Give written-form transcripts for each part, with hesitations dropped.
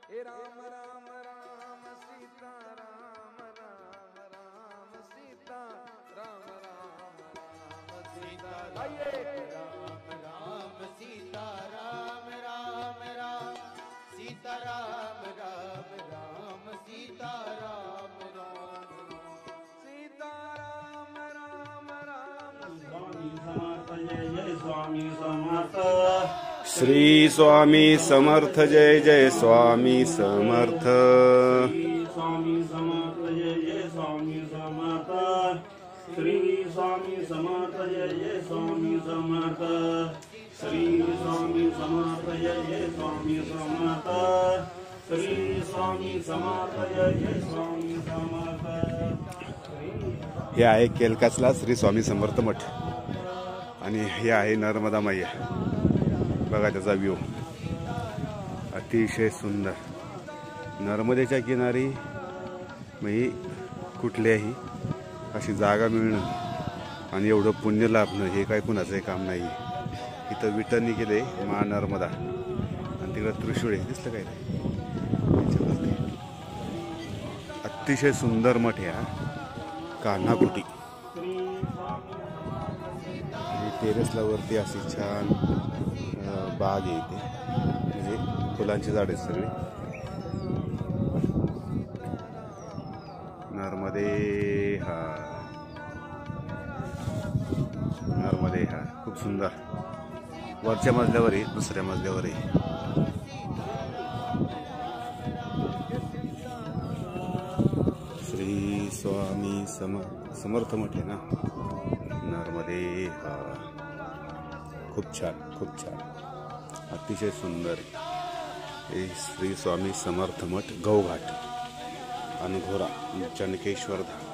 हे राम राम राम सीता राम राम राम सीता राम राम राम सीता राम राम सीता राम राम राम सीता राम राम राम सीता राम राम सीता राम राम राम स्वामी समर्थ जय जय स्वामी समर्थ श्री स्वामी समर्थ जय जय स्वामी समर्थ श्री स्वामी समर्थ जय जय स्वामी समर्थ श्री स्वामी समर्थ जय जय स्वामी समर्थ श्री स्वामी समर्थ जय जय स्वामी समर्थ श्री स्वामी समर्थ जय जय स्वामी समर्थ। हे आहे केलकासला श्री स्वामी समर्थ मठ आणि हे आहे नर्मदा मैया। बघा त्याचा व्ह्यू अतिशय सुंदर। नर्मदेच्या किनारी म्हणजे कुठल्याही अशी जागा मिळणं आणि एवढं पुण्य लाभणं हे काय कुणाचं काम नाही। इथं विठ्ठलनी केले मा नर्मदा आणि तिकडं त्रिशूळ आहे दिसलं काय नाही। अतिशय सुंदर मठ आहे हा कान्हाकुटी। टेरेसला वरती अशी छान बाग आहे इथे म्हणजे फुलांची झाडे सगळी। नर्मदे हा खूप सुंदर। वरच्या मजल्यावर आहे दुसऱ्या मजल्यावर आहे। श्री स्वामी समर्थ मठ आहे ना नर्मदे हा। खूप छान अतिशय सुंदर हे श्री स्वामी समर्थ मठ गौघाट अनघोरा चनकेश्वर धाम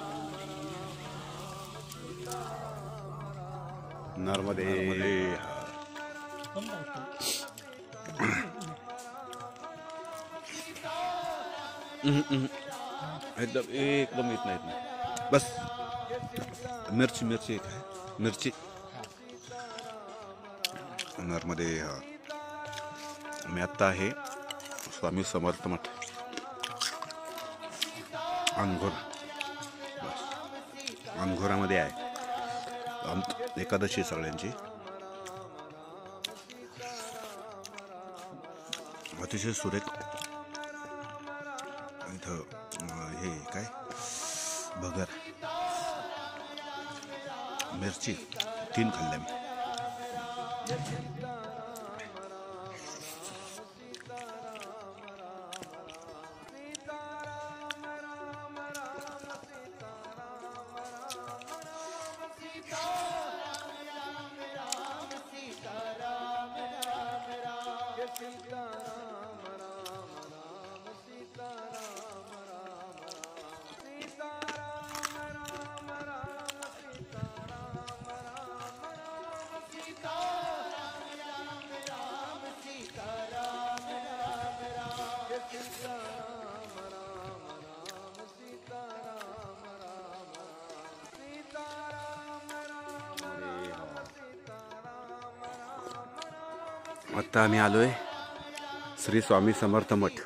नर्मदे एकदम येत नाहीत बस मिरची नर्मदे हा। मी आता आहे स्वामी समर्थ मठ अनघोरा बस अनघोरामध्ये आहे एकादशी सगळ्यांची। अतिशय सुरेख इथं हे काय भगर मिरची 3 खाल्ल्या मी। आता आम्ही आलोय श्री स्वामी समर्थ मठ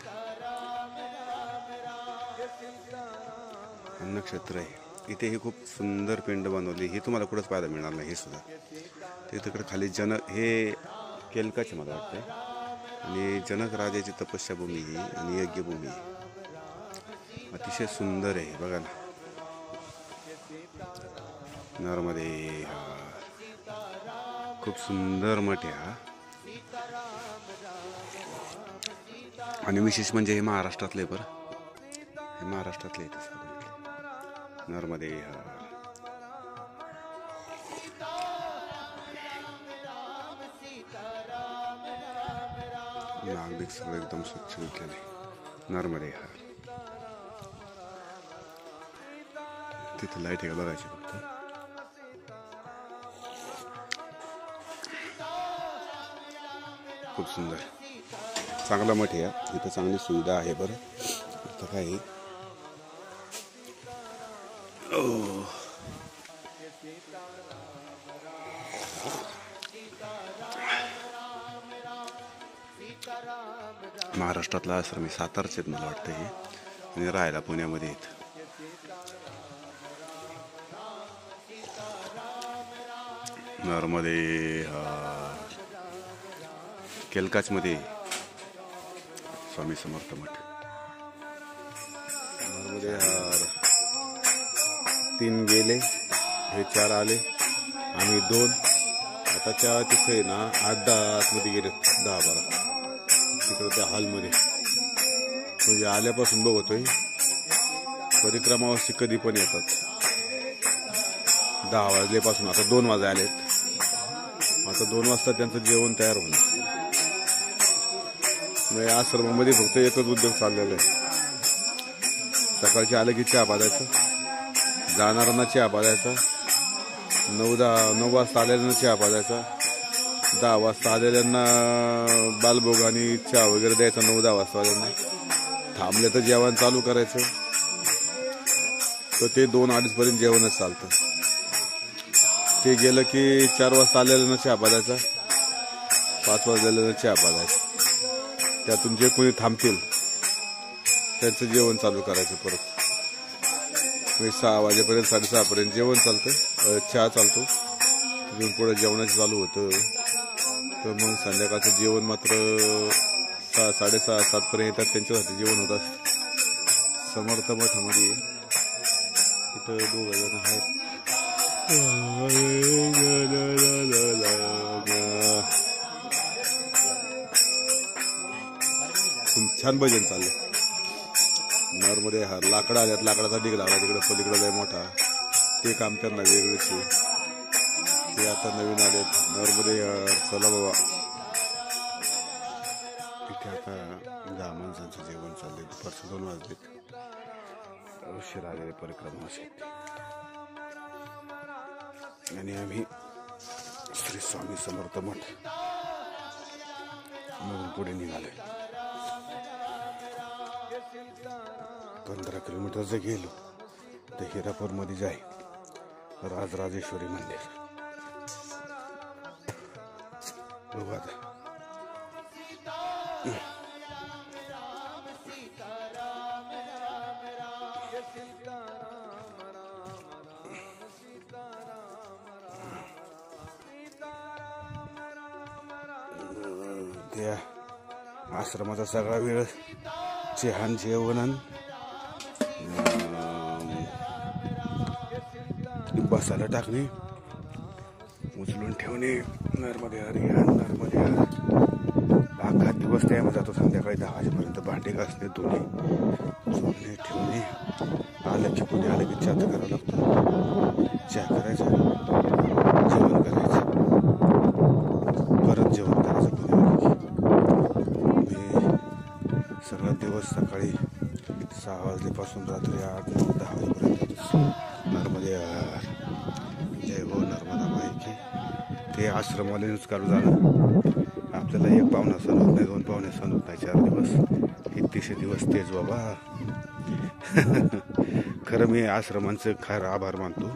अन्नक्षेत्र आहे। इथे ही खूप सुंदर पिंड बनवली ही तुम्हाला कुठंच पाहायला मिळणार नाही। हे सुद्धा ते तिकडे खाली जनक हे केलकाचे मला वाटतंय आणि जनक राजाची तपस्याभूमी ही आणि यज्ञभूमी अतिशय सुंदर आहे। बघा ना नर्मदे खूप सुंदर मठ आहे हा आणि विशेष म्हणजे हे महाराष्ट्रातले बरं हे महाराष्ट्रातले नर्मदे हा। नागरिक सगळं एकदम स्वच्छ घेतलेले नर्मदे हा। तिथे लाईट आहे बघायची फक्त। खूप सुंदर चांगला मठ आहे इथं चांगली सुविधा आहे बरं। आता काय महाराष्ट्रातला आश्रम आहे, सातारचे आहेत मला वाटतं हे, आणि राहायला पुण्यामध्ये आहेत. नरमध्ये केलकाचमध्ये स्वामी समर्थ मठ. नरमध्ये 3 गेले, हे 4 आले, आम्ही 2. आताच्या तिथे ना 8-10 आतमध्ये गेले, 10-12 तिकडे त्या हॉलमध्ये. म्हणजे आल्यापासून बघतोय परिक्रमावासी कधी पण येतात. 10 वाजल्यापासून आता 2 वाजे आलेत. आता 2 वाजता त्यांचं जेवण तयार होणार. म्हणजे आश्रमामध्ये फक्त एकच उद्योग चाललेला आहे. सकाळचे आले की चहा पाजायचं, जाणाऱ्यांना चहा पाजायचा, 9 वाजता आलेल्यांना चहा पाजायचा, 10 वाजता आलेल्यांना बालभोग आणि चहा वगैरे द्यायचा, 9-10 वाजता आलेल्यांना. थांबले तर जेवण चालू करायचं, तर ते 2-2:30 पर्यंत जेवणच चालतं. ते गेलं की 4 वाजता आलेल्यांना चहा पाजायचा, 5 वाजलेल्यांना चहा पाजायचा. त्यातून जे कोणी थांबतील त्यांचं जेवण चालू करायचं परत. 6 वाजेपर्यंत 6:30 पर्यंत जेवण चालतं, चहा चालतो. तिथून पुढे जेवणाचं चालू होतं. तर मग संध्याकाळचं जेवण मात्र 6, 6:30, 7 पर्यंत येतात, त्यांच्यासाठी जेवण होत असतं. समर्थ मठामध्ये इथं 2 जण आहेत. खूप छान भजन चाललंय. नरमध्ये लाकडं आल्यात, लाकडाचा ढीग लागला तिकडे पलीकडे लय मोठा. ते काम त्यांना वेगळंच आहे. ते आता नवीन आलेत नरमध्ये. चला बाबा, इथे आता 10 माणसांचं जेवण चाललंय. दुपारचं 2 वाजलेत. उशीर आलेले परिक्रमावासी आणि आम्ही श्री स्वामी समर्थ मठ म्हणून पुढे निघालोय. 15 किलोमीटर जर गेलो तर हिरापूर मध्ये जाय राजराजेश्वरी मंदिर. बघू आता. त्या आश्रमाचा सगळा वेळ चहान जेवण बसायला टाकणे, उचलून ठेवणे, नरमध्ये हरी नरमध्ये अख्खा दिवस त्यामध्ये जातो. संध्याकाळी 10 वाजेपर्यंत भांडे घासणे, धुणे, चुरणे, ठेवणे. आलं की पुणे आलं की चहा करावं लागतो. चहा करायचा, जेवण करायचं, परत जेवण करायचं पुणे आलं की. सगळा दिवस सकाळी 6 वाजल्यापासून रात्री 8-9-10 वाजेपर्यंत नर्मदे जय हो नर्मदा माई की. ते आश्रमवाल्यानेच चालू झालं. आपल्याला 1 पाहुणा सण होत नाही, 2 पाहुणे सण होत नाही, 4 दिवस. हे 30 दिवस तेच बाबा. खरं मी आश्रमांचं खरं आभार मानतो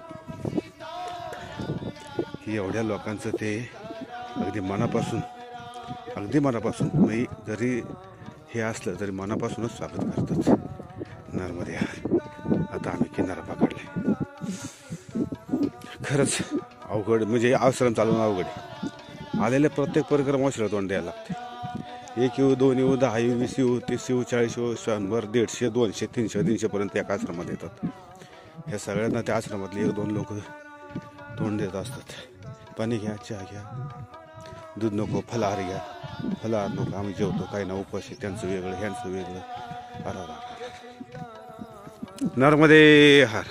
की एवढ्या लोकांचं ते अगदी मनापासून मी जरी हे असलं तरी मनापासूनच स्वागत करतात. नर्मदे आता आम्ही किनारा पकडले. खरंच अवघड, म्हणजे आश्रम चालवणं अवघड. आलेल्या प्रत्येक परिक्रमाला तोंड द्यायला लागते. 1 येऊ, 2 येऊ, 10 येऊ, 20 येऊ, 30 येऊ, 40 येऊ, 100, 150, 200, 300 पर्यंत एका आश्रमात येतात. ह्या सगळ्यांना त्या आश्रमातले 1-2 लोक तोंड देत असतात. पाणी घ्या, चहा घ्या, दूध नको, फलाहार घ्या. फलाहार नको, आम्ही जेवतो, काही ना उपाशी, त्यांचं वेगळं, ह्यांचं वेगळं. नर्मदे हर.